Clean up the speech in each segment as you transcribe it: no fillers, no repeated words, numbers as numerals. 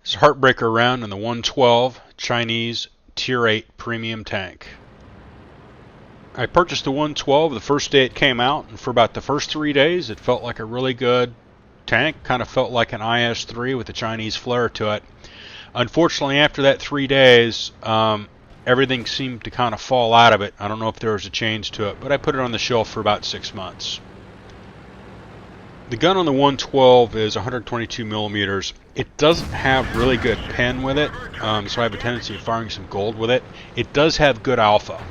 It's a Heartbreaker round in the 112 Chinese Tier 8 premium tank. I purchased the 112 the first day it came out, and for about the first 3 days it felt like a really good tank. Kind of felt like an IS-3 with a Chinese flair to it. Unfortunately, after that 3 days, everything seemed to kind of fall out of it. I don't know if there was a change to it, but I put it on the shelf for about 6 months. The gun on the 112 is 122 millimeters. It doesn't have really good pen with it, so I have a tendency of firing some gold with it. It does have good alpha.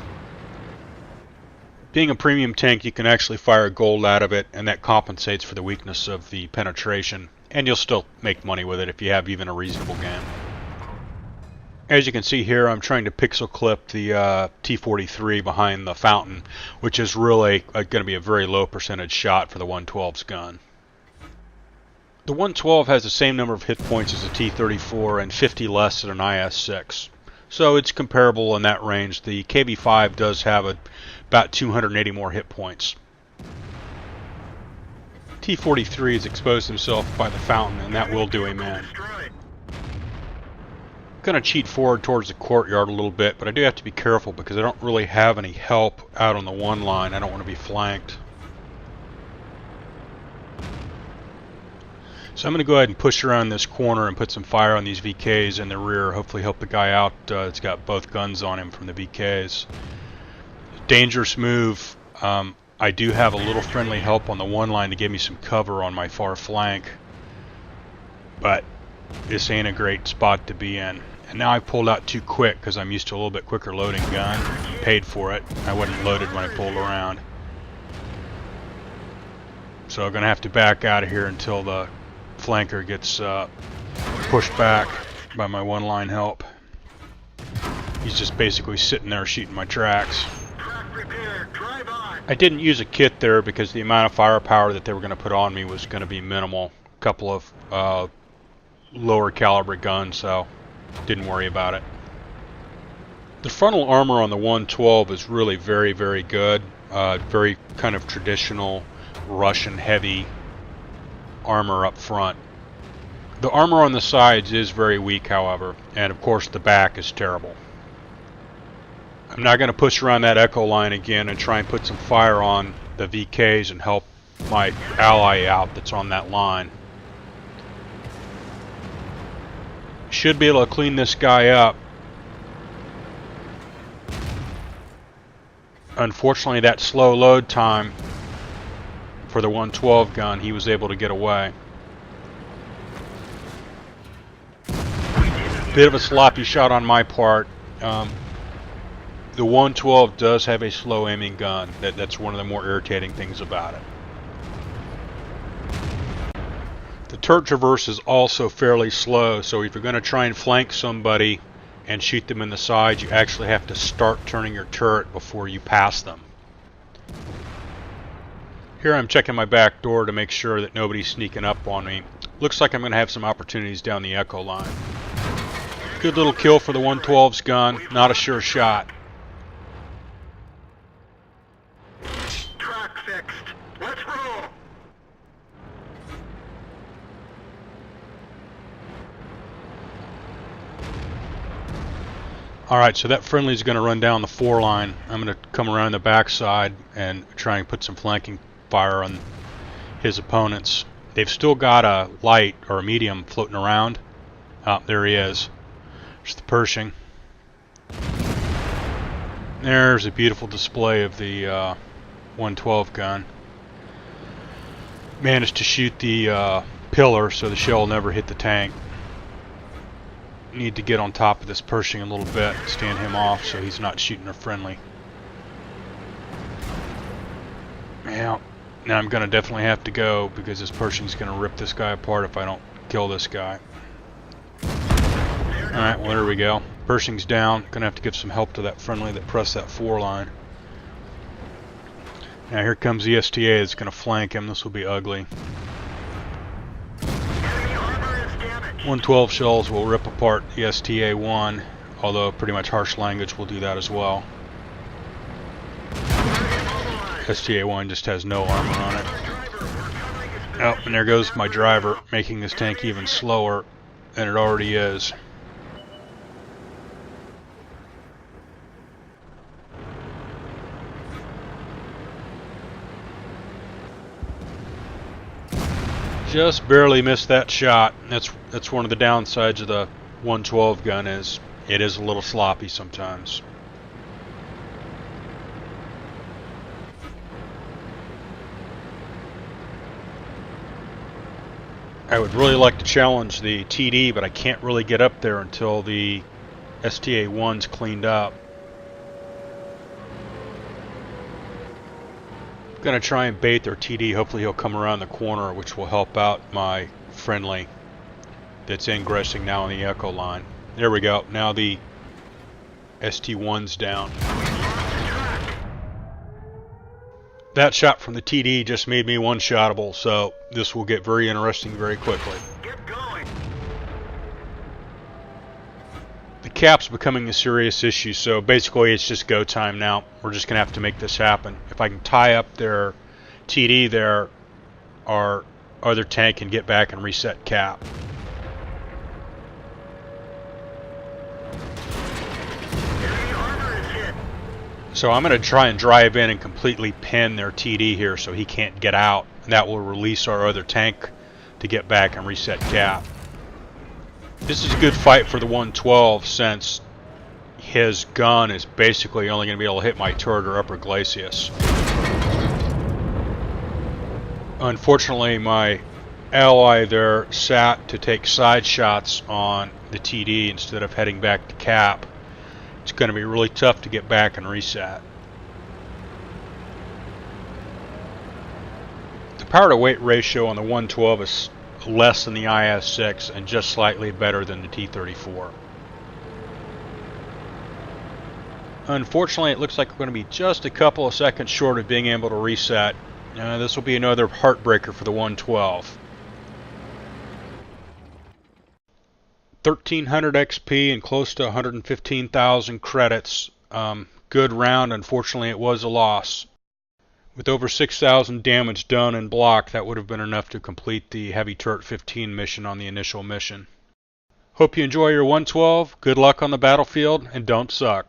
Being a premium tank, you can actually fire gold out of it, and that compensates for the weakness of the penetration, and you'll still make money with it if you have even a reasonable gun. As you can see here, I'm trying to pixel clip the T43 behind the fountain, which is really going to be a very low percentage shot for the 112's gun. The 112 has the same number of hit points as the T34 and 50 less than an IS-6. So it's comparable in that range. The KV-5 does have about 280 more hit points. T43 has exposed himself by the fountain, and that will do him in. I'm going to cheat forward towards the courtyard a little bit, but I do have to be careful because I don't really have any help out on the one line. I don't want to be flanked. So I'm going to go ahead and push around this corner and put some fire on these VKs in the rear. Hopefully help the guy out that's got both guns on him from the VKs. Dangerous move. I do have a little friendly help on the one line to give me some cover on my far flank. But this ain't a great spot to be in. And now I pulled out too quick because I'm used to a little bit quicker loading gun. Paid for it. I wasn't loaded when I pulled around. So I'm going to have to back out of here until the flanker gets pushed back by my one line help. He's just basically sitting there shooting my tracks. I didn't use a kit there because the amount of firepower that they were going to put on me was going to be minimal. A couple of lower caliber guns, so didn't worry about it. The frontal armor on the 112 is really very, very good. Very kind of traditional Russian heavy armor up front. The armor on the sides is very weak, however, and of course the back is terrible. I'm not going to push around that echo line again and try and put some fire on the VKs and help my ally out that's on that line. Should be able to clean this guy up. Unfortunately, that slow load time for the 112 gun, he was able to get away. Bit of a sloppy shot on my part. The 112 does have a slow aiming gun. That's one of the more irritating things about it. The turret traverse is also fairly slow, so if you're going to try and flank somebody and shoot them in the side, you actually have to start turning your turret before you pass them. Here I'm checking my back door to make sure that nobody's sneaking up on me. Looks like I'm going to have some opportunities down the echo line. Good little kill for the 112's gun, not a sure shot. Track fixed. Let's roll. Alright, so that friendly is going to run down the 4 line. I'm going to come around the backside and try and put some flanking fire on his opponents. They've still got a light or a medium floating around. Oh, there he is. There's the Pershing. There's a beautiful display of the 112 gun. Managed to shoot the pillar so the shell never hit the tank. Need to get on top of this Pershing a little bit, stand him off so he's not shooting a friendly. Yeah, now I'm going to definitely have to go because this Pershing's going to rip this guy apart if I don't kill this guy. Alright, well there we go. Pershing's down. Going to have to give some help to that friendly that pressed that 4 line. Now here comes the STA that's going to flank him. This will be ugly. 112 shells will rip apart the STA-1, although pretty much harsh language will do that as well. STA-1 just has no armor on it. Oh, and there goes my driver, making this tank even slower. and it already is. Just barely missed that shot. That's one of the downsides of the 112 gun, is it is a little sloppy sometimes. I would really like to challenge the TD, but I can't really get up there until the STA-1's cleaned up. I'm going to try and bait their TD. Hopefully he'll come around the corner, which will help out my friendly that's ingressing now on the Echo line. There we go. Now the ST-1's down. That shot from the TD just made me one-shottable, so this will get very interesting very quickly. Get going. The cap's becoming a serious issue, so basically it's just go time now. We're just going to have to make this happen. If I can tie up their TD there, our other tank can get back and reset cap. Enemy armor is hit. So I'm going to try and drive in and completely pin their TD here so he can't get out. And that will release our other tank to get back and reset cap. This is a good fight for the 112 since his gun is basically only going to be able to hit my turret or upper glacis. Unfortunately, my ally there sat to take side shots on the TD instead of heading back to cap. It's going to be really tough to get back and reset. The power to weight ratio on the 112 is less than the IS-6 and just slightly better than the T-34. Unfortunately, it looks like we're going to be just a couple of seconds short of being able to reset. This will be another heartbreaker for the 112. 1300 XP and close to 115,000 credits. Good round. Unfortunately, it was a loss. With over 6,000 damage done and blocked, that would have been enough to complete the Heavy Turret 15 mission on the initial mission. Hope you enjoy your 112. Good luck on the battlefield, and don't suck.